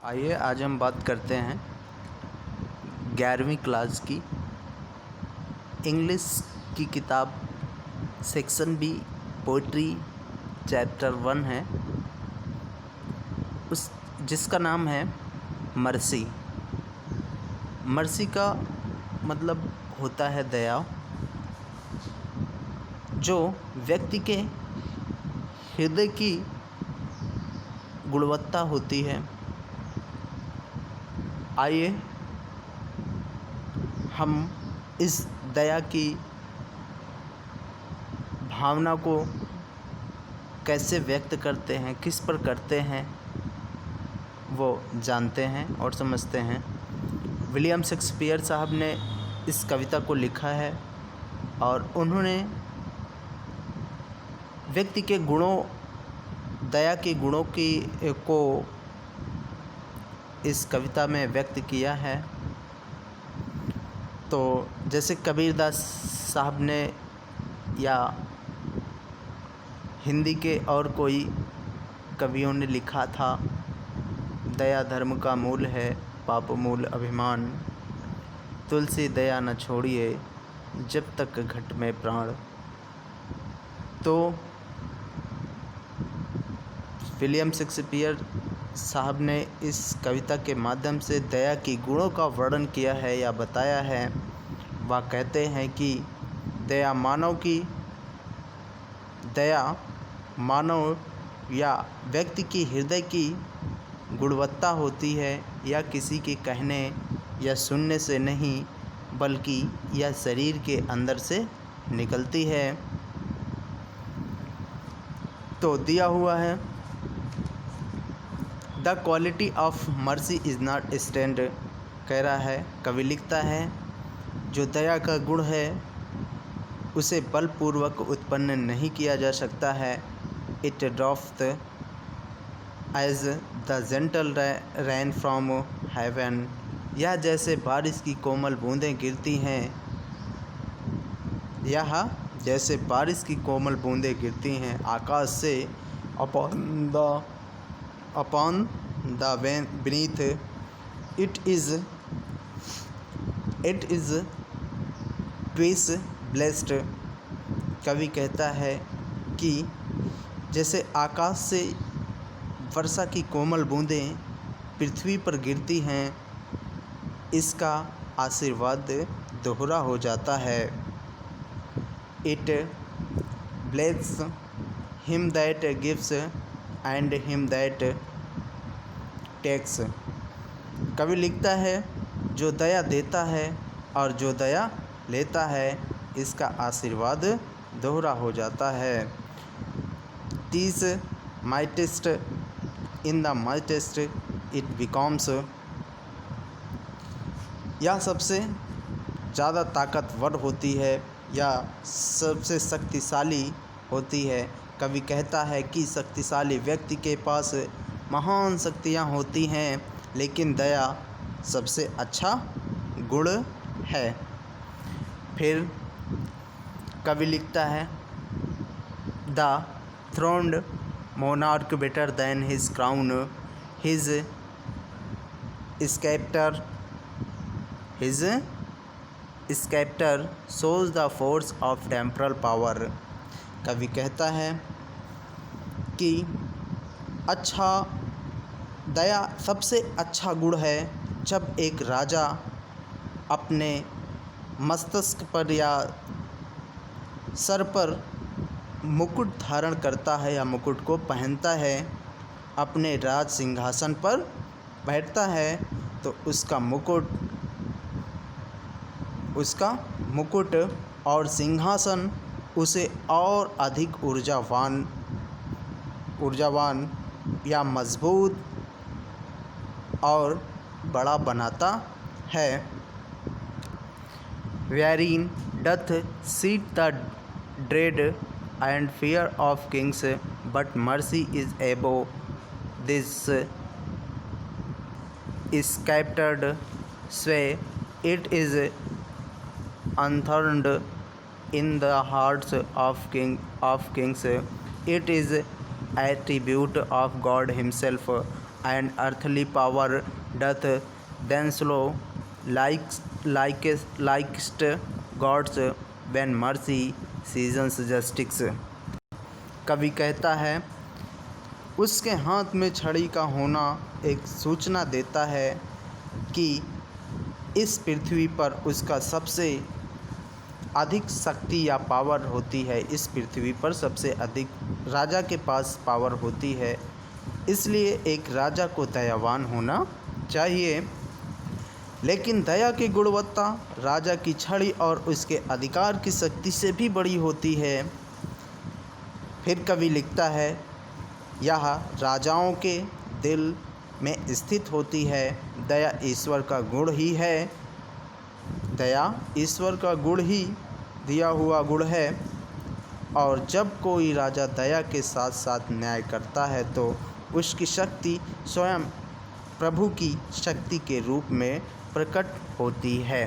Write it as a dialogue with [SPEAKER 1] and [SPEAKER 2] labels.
[SPEAKER 1] आइए आज हम बात करते हैं 11वीं क्लास की इंग्लिश की किताब सेक्शन बी पोइट्री चैप्टर 1 है उस जिसका नाम है मर्सी। मर्सी का मतलब होता है दया, जो व्यक्ति के हृदय की गुणवत्ता होती है। आइए हम इस दया की भावना को कैसे व्यक्त करते हैं, किस पर करते हैं, वो जानते हैं और समझते हैं। विलियम शेक्सपियर साहब ने इस कविता को लिखा है और उन्होंने व्यक्ति के गुणों, दया के गुणों को इस कविता में व्यक्त किया है। तो जैसे कबीरदास साहब ने या हिंदी के और कोई कवियों ने लिखा था, दया धर्म का मूल है, पाप मूल अभिमान, तुलसी दया न छोड़िए जब तक घट में प्राण। तो विलियम शेक्सपियर साहब ने इस कविता के माध्यम से दया की गुणों का वर्णन किया है या बताया है। वह कहते हैं कि दया मानव या व्यक्ति की हृदय की गुणवत्ता होती है, या किसी के कहने या सुनने से नहीं बल्कि यह शरीर के अंदर से निकलती है। तो दिया हुआ है, the quality of mercy is not stand. कह रहा है, कवि लिखता है, जो दया का गुण है उसे बलपूर्वक उत्पन्न नहीं किया जा सकता है। It drops as the gentle rain from heaven. यह जैसे बारिश की कोमल बूंदें गिरती हैं, जैसे बारिश की कोमल बूंदें गिरती हैं आकाश से upon the beneath। it is twice blessed। कवि कहता है कि जैसे आकाश से वर्षा की कोमल बूंदें पृथ्वी पर गिरती हैं, इसका आशीर्वाद दोहरा हो जाता है। It blesses him that gives and him that takes। कवि लिखता है, जो दया देता है और जो दया लेता है, इसका आशीर्वाद दोहरा हो जाता है। तीस mightiest in the mightiest it becomes। यह सबसे ज़्यादा ताकतवर होती है या सबसे शक्तिशाली होती है। कवि कहता है कि शक्तिशाली व्यक्ति के पास महान शक्तियाँ होती हैं, लेकिन दया सबसे अच्छा गुण है। फिर कवि लिखता है, the throned monarch better than his crown, his sceptre shows the force of temporal power। कवि कहता है कि दया सबसे अच्छा गुण है जब एक राजा अपने मस्तिष्क पर या सर पर मुकुट धारण करता है या मुकुट को पहनता है, अपने राज सिंहासन पर बैठता है, तो उसका मुकुट और सिंहासन उसे और अधिक ऊर्जावान या मजबूत और बड़ा बनाता है। Wherein doth sit the dread and fear of kings, but mercy is above this scattered sway। It is enthroned in the hearts of kings। It is attribute of God himself and earthly power doth then slow likest gods when mercy seasons justice। कवि कहता है, उसके हाथ में छड़ी का होना एक सूचना देता है कि इस पृथ्वी पर उसका सबसे अधिक शक्ति या पावर होती है। इस पृथ्वी पर सबसे अधिक राजा के पास पावर होती है, इसलिए एक राजा को दयावान होना चाहिए। लेकिन दया की गुणवत्ता राजा की छड़ी और उसके अधिकार की शक्ति से भी बड़ी होती है। फिर कवि लिखता है, यह राजाओं के दिल में स्थित होती है। दया ईश्वर का गुण ही है, दया ईश्वर का गुण ही दिया हुआ गुण है। और जब कोई राजा दया के साथ साथ न्याय करता है तो उसकी शक्ति स्वयं प्रभु की शक्ति के रूप में प्रकट होती है।